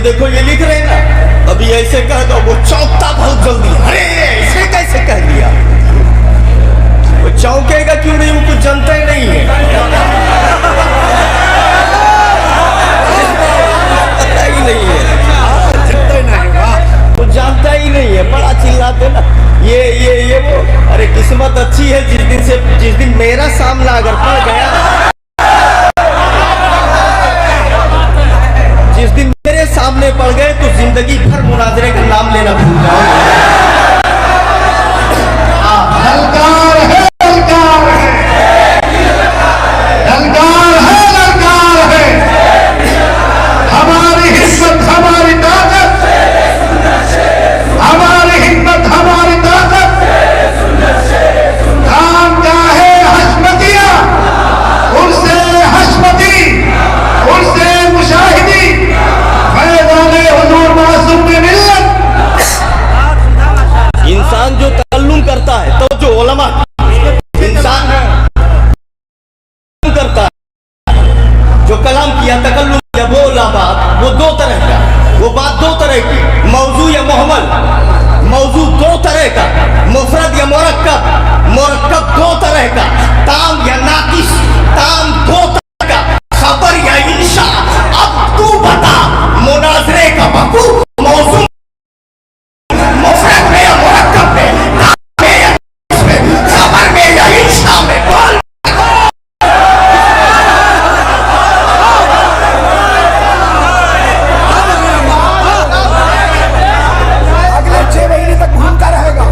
देखो ये लिख रहे हैं ना, अभी ऐसे कह दो वो चौंकता बहुत जल्दी, अरे ऐसे कैसे कह दिया। वो चौंकेगा क्यों नहीं, वो कुछ जानता ही नहीं है, पता ही नहीं है, वो जानता ही नहीं है, बड़ा चिल्लाते ना ये वो। अरे किस्मत अच्छी है जिस दिन मेरा सामना अगर पड़ गया, जिस दिन मेरे सामने पड़ गए तो जिंदगी भर मुनाजरे का नाम लेना भूल जाओगे। ललकार है, ललकार है, ललकार है, ललकार है। हमारी हिम्मत हमारी ताकत, हमारी हिम्मत हमारी ताकत। काम क्या है हशमतिया, उनसे हशमती, उनसे मुशाहिदी, फैज़ाने हुजूर मासूम मिल्लत। इंसान जो तकल्लुम करता है तो जो उलमा इंसान करता है, जो कलाम किया तकल्लुम किया, बोला बात, वो दो तरह का, वो बात दो तरह की, मौजू या मुहम्मल। मौजू दो तरह का, मुफरद या मुरक्कब, मुरक्कब दो तरह का, ताम या नाकिस, ताम दो तरह का, खबर या इंशा। अब तू बता मुनाजरे का वकू मौजू मुफरद में या मुरक्कब में, ताम में या नाकिस में, खबर में या इंशा में, बोल। अगले 6 महीने तक घूमता रहेगा।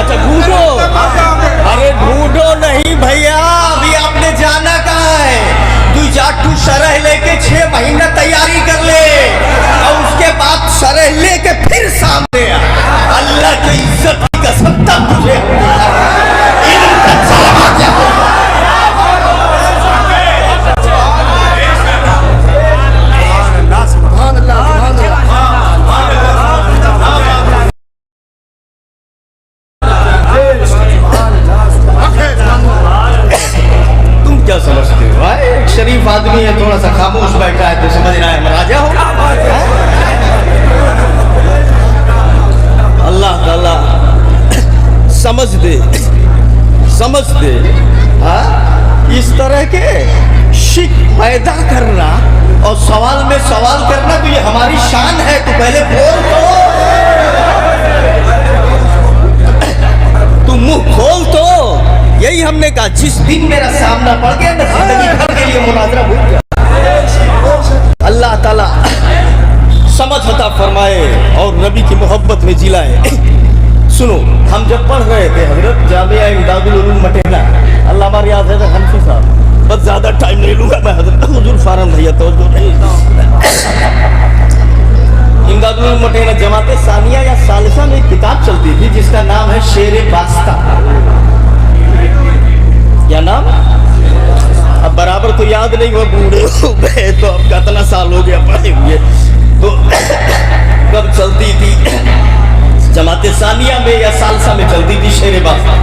अच्छा ढूंढो, अरे ढूंढो नहीं भैया, अभी आपने जाना कहाँ है। तू जाटू शरह लेके 6 महीना तैयारी कर ले और उसके बाद शरह लेके फिर सामने आ। अल्लाह की इज्जत की कसम तब तुझे क्या समझते हो? एक शरीफ आदमी है, थोड़ा सा खामोश बैठा है तो समझ रहा है महाराजा हो। अल्लाह ताला समझ दे, समझ दे। इस तरह के शिक पैदा करना और सवाल में सवाल करना तो ये हमारी शान है। तो पहले बोल तो तू मुंह खोल तो। यही हमने कहा, जिस दिन मेरा सामना पड़ गया मैं जिंदगी भर के लिए मुनाजरा भूल गया। अल्लाह ताला समझ अता फरमाए और नबी की मोहब्बत में जिलाए। सुनो, हम जब पढ़ रहे थे हजरत जामिया इमदादुल उलूम मटेना, अल्लाह हमारे याद है हनफी साहब, बस ज्यादा टाइम नहीं लूंगा मैं। हजरत हुजूर फारम भैया तो नहीं, इमदादुल उलूम मटेना जमाते सानिया या सालिसा में एक किताब चलती थी जिसका नाम है शेर बास्ता। क्या नाम? अब बराबर तो याद नहीं, वो बूढ़े हो गए तो अब कितना साल हो गया पढ़े हुए। तो कब चलती थी जमाते सानिया में या सालसा में चलती थी शेर बास्ता।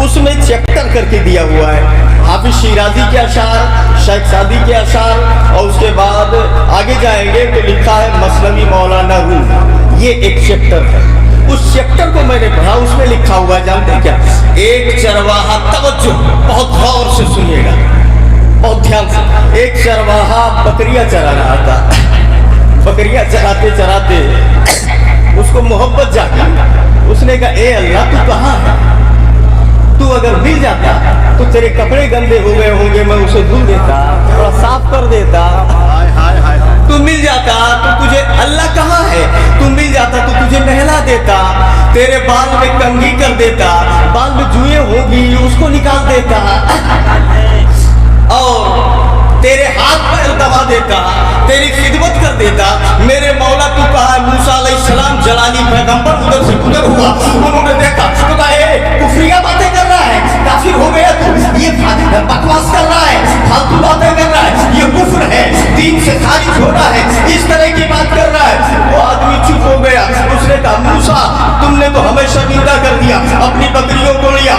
उसमें चैप्टर करके दिया हुआ है हाफिज शिराजी के अशार, शेख सादी के अशार, और उसके बाद आगे जाएंगे तो लिखा है मसनवी मौलाना रूम। ये एक चैप्टर है। उस चैप्टर को मैंने पढ़ा, उसमें लिखा हुआ है, जानते क्या? एक चरवाहा, तवज्जो बहुत गौर से सुनिएगा, बहुत ध्यान से। एक चरवाहा बकरियां चरा रहा था। बकरियां चराते चराते उसको मोहब्बत जागी। उसने कहा, ए अल्लाह तू कहाँ है? तू अगर मिल जाता तो तेरे कपड़े गंदे हो गए होंगे, मैं उसे धुल देता, थोड़ा साफ कर देता। तू मिल जाता तो तुझे, अल्लाह कहाँ है? तू मिल जाता तो तुझे नहला देता, तेरे बाल में कंघी कर देता, बाल में जुएं होगी उसको निकाल देता, और तेरे हाथ पैर दबा देता, तेरी खिदमत कर देता। मेरे मौला तू कहा? मूसा अलैहिस्सलाम जलाली पैगंबर उधर से गुजर हुआ, उन्होंने देखा तो कहा, कुफरिया बातें कर रहा है, काफिर हो गया तू, ये बकवास कर रहा है, फालतू बातें कर रहा है, ये कुफ्र है, दीन से खारिज हो रहा है, इस तरह की बात कर रहा है। वो आदमी चुप हो गया। उसने कहा, मूसा तुमने तो हमें शर्मिंदा कर दिया, अपनी बकरियों को लिया,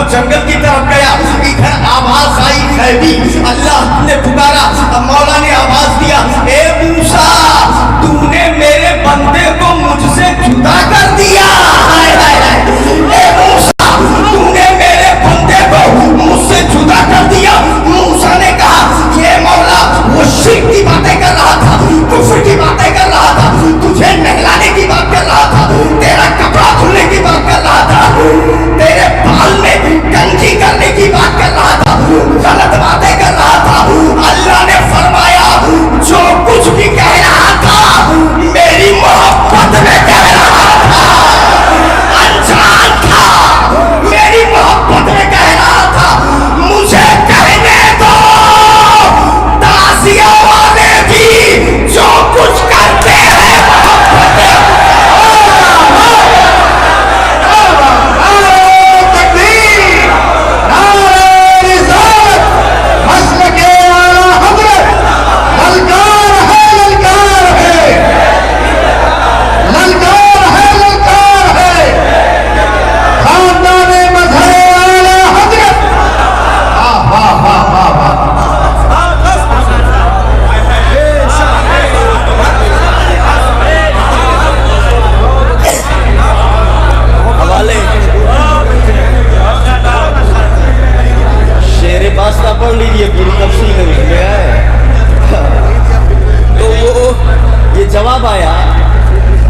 जंगल की तरफ गया, इधर आवाज आई खैबी, अल्लाह ने पुकारा, मौला ने आवाज दिया, ए मूसा तूने मेरे बंदे को मुझसे जुदा कर दिया। हाय हाय हाय, ए मूसा तूने मेरे बंदे को मुझसे जुदा कर दिया। मूसा ने कहा, ये मौला वो शिर्क की बातें कर रहा था, कुफ्र की बातें कर रहा था, तुझे नहलाने की बात कर रहा था, तेरा कपड़ा धुलने की बात कर रहा था, तेरे बाल में कंघी करने की बात कर रहा था, गलत बातें कर रहा था। अल्लाह ने फरमाया जो कुछ भी कह रहा था मेरी मोहब्बत में कह रहा था, अनजान था, मेरी मोहब्बत में कह रहा था, मुझे कहने दो। ताजिया वाले भी जो कुछ करते हैं पढ़ लीजिए पूरी तफसील में है। तो वो ये जवाब आया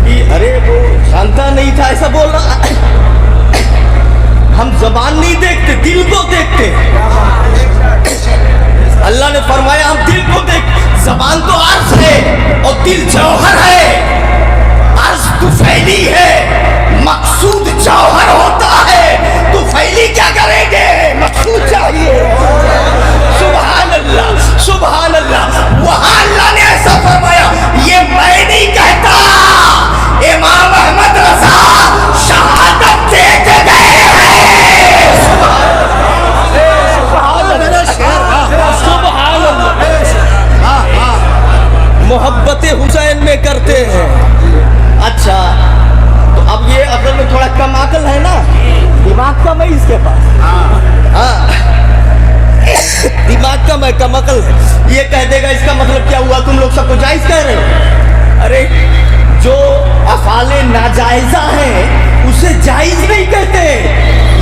कि अरे वो जानता नहीं था, ऐसा बोल रहा। हम जबान नहीं देखते, दिल को देखते। अल्लाह ने फरमाया हम दिल को देख, जबान तो अर्ज है और दिल जौहर है। अर्ज तुफैली है, मकसूद जौहर होता है। तुफैली क्या करेंगे, मकसूद चाहिए। सुभान अल्लाह, सुभान अल्लाह। वहां अल्लाह ने ऐसा फरमाया, ये मैं नहीं कहता, इमाम अहमद रजा शहादत दे के गए हैं। मोहब्बत हुसैन में करते हैं। अच्छा तो अब ये असल में थोड़ा कम अकल है ना, दिमाग कम है इसके पास। हाँ दिमाग कम अकल है। ये कह देगा इसका मतलब क्या हुआ, तुम लोग सबको जायज कह रहे हो। अरे जो अफाले नाजायजा हैं उसे जायज नहीं कहते,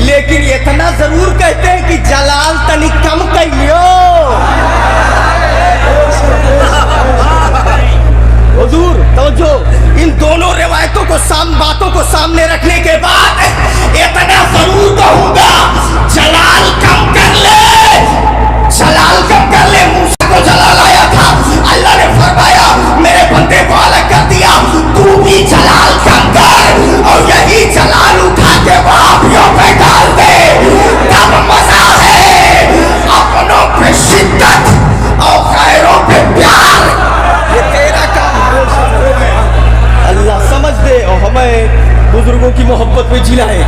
लेकिन इतना जरूर कहते हैं कि जलाल तनी कम कहियो। हुजूर तवज्जो, इन दोनों रिवायतों को बातों को सामने रखने के बाद इतना जरूर कहूंगा, जलाल कम कर ले, जलाल कम कर ले। मूसा को जलाल आया था, अल्लाह ने फरमाया मेरे बंदे को अलग कर दिया, तू भी जलाल कम कर और यही जलाल उठा के वहाबियों पे डाल दे, तब मजा है। अपनों पे शिद्दत और गैरों पे प्यार, ये तेरा काम। अल्लाह समझ दे और हमें बुजुर्गों की मोहब्बत में जिलाए,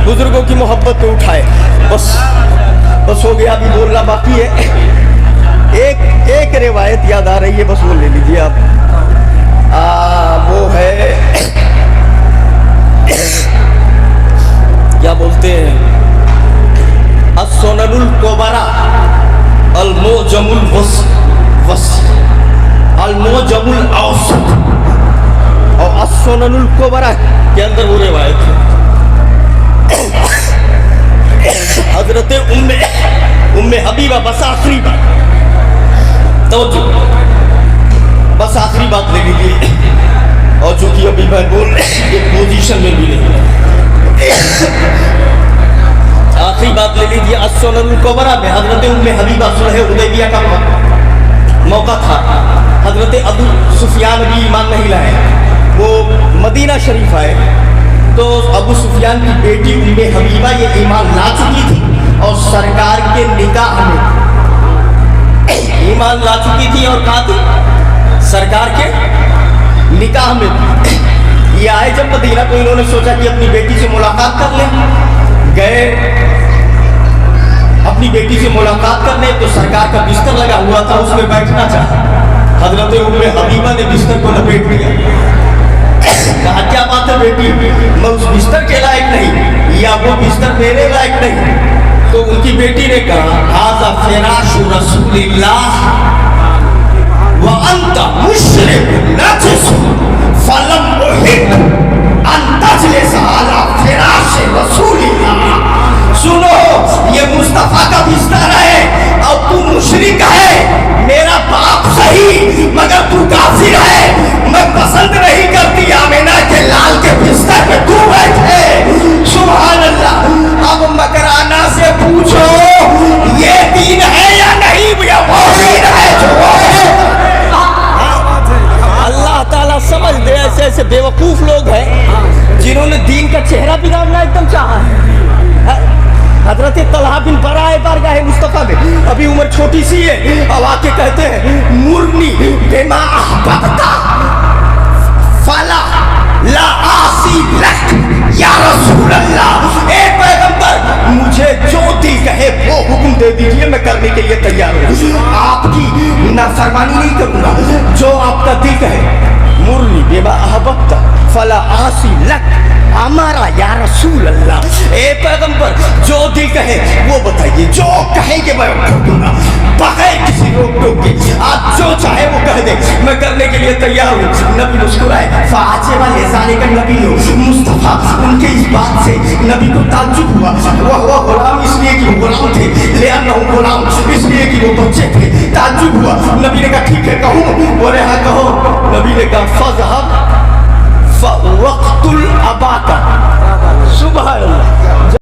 बुजुर्गों की मोहब्बत में उठाए। बस हो गया, अभी बोलना बाकी है। एक रिवायत याद आ रही है, बस वो ले लीजिए आप। वो है क्या बोलते हैं, अस्सुननुल कुबरा अल-मुअजमुल वसी अल-मुअजमुल औसत और अस्सुननुल कुबरा के अंदर वो रिवायत है। हजरत उम्मे हबीबा, बस आखिरी बात, तो बस आखिरी बात ले लीजिए। और चूंकि अभी मैं बोल एक पोजीशन में भी नहीं, आखिरी बात ले लीजिए। अस्सुननुल कुबरा में हजरत उम्मे हबीबा सुलह हुदैबिया का मौका था। हजरत अबू सुफियान भी ईमान नहीं लाए, वो मदीना शरीफ आए, तो अबू सुफियान की बेटी उम्मे हबीबा ये ईमान ला चुकी थी और सरकार के निकाह में ईमान ला चुकी थी और कहा थी सरकार के निकाह में। ये आए जब मदीना तो इन्होंने सोचा कि अपनी बेटी से मुलाकात कर लें। गए अपनी बेटी से मुलाकात करने, तो सरकार का बिस्तर लगा हुआ था, उसमें बैठना चाहा। हजरत उम्मे हबीबा ने बिस्तर को लपेट लिया। कहा क्या बात है बेटी, मैं उस बिस्तर के लायक नहीं या वो बिस्तर मेरे लायक नहीं। तो उनकी बेटी ने कहा हाज़ा फ़िराशु रसूलिल्लाह व अंत मुशरिकुन नजिस फलम उहिब अन तजलिस अला फ़िराशि रसूलिल्लाह। सुनो, ये मुस्तफा का बिस्तर है और तू मुशरिक है। मेरा बाप सही मगर तू काफिर है। मैं पसंद नहीं करती आमिना के लाल के बिस्तर पे तू बैठे। सुभान अल्लाह। अब मकराना से पूछो ये दीन है या नहीं, या वो दीन है जो अल्लाह ताला समझ दे। ऐसे ऐसे बेवकूफ लोग हैं जिन्होंने दीन का चेहरा बिगाड़ना एकदम चाहा है। हजरत तलहा बिन बराए बारगाह मुस्तफा में अभी उम्र छोटी सी है, अब आके कहते हैं मुरनी बेमा अहबब्ता फला ला आसी लक या रसूल अल्लाह। ए पैगंबर, मुझे जो दिल कहे वो हुक्म दे दीजिए, मैं करने के लिए तैयार हूँ। आपकी नाफरमानी नहीं करूंगा। जो आपका दिल कहे मुरनी बेमा अहबब्ता फला आसी लक हमारा या रसूल अल्लाह। ए पैगंबर, जो दिल कहे वो बताइए, जो कहेंगे मैं कर दूंगा बगैर किसी रोक टोक के। आप जो चाहे वो कह दे, मैं करने के लिए तैयार हूँ। नबी मुस्कुराए। फाचे वाले जाने का नबी हो मुस्तफा। उनके इस बात से नबी को ताज्जुब हुआ। वह गुलाम इसलिए कि वो गुलाम थे, ले आना गुलाम इसलिए कि वो बच्चे थे। ताज्जुब हुआ। नबी ने कहा ठीक है कहूँ। बोले हाँ कहो। नबी ने कहा फज़हब वक़्तुल अबाका। सुभान अल्लाह।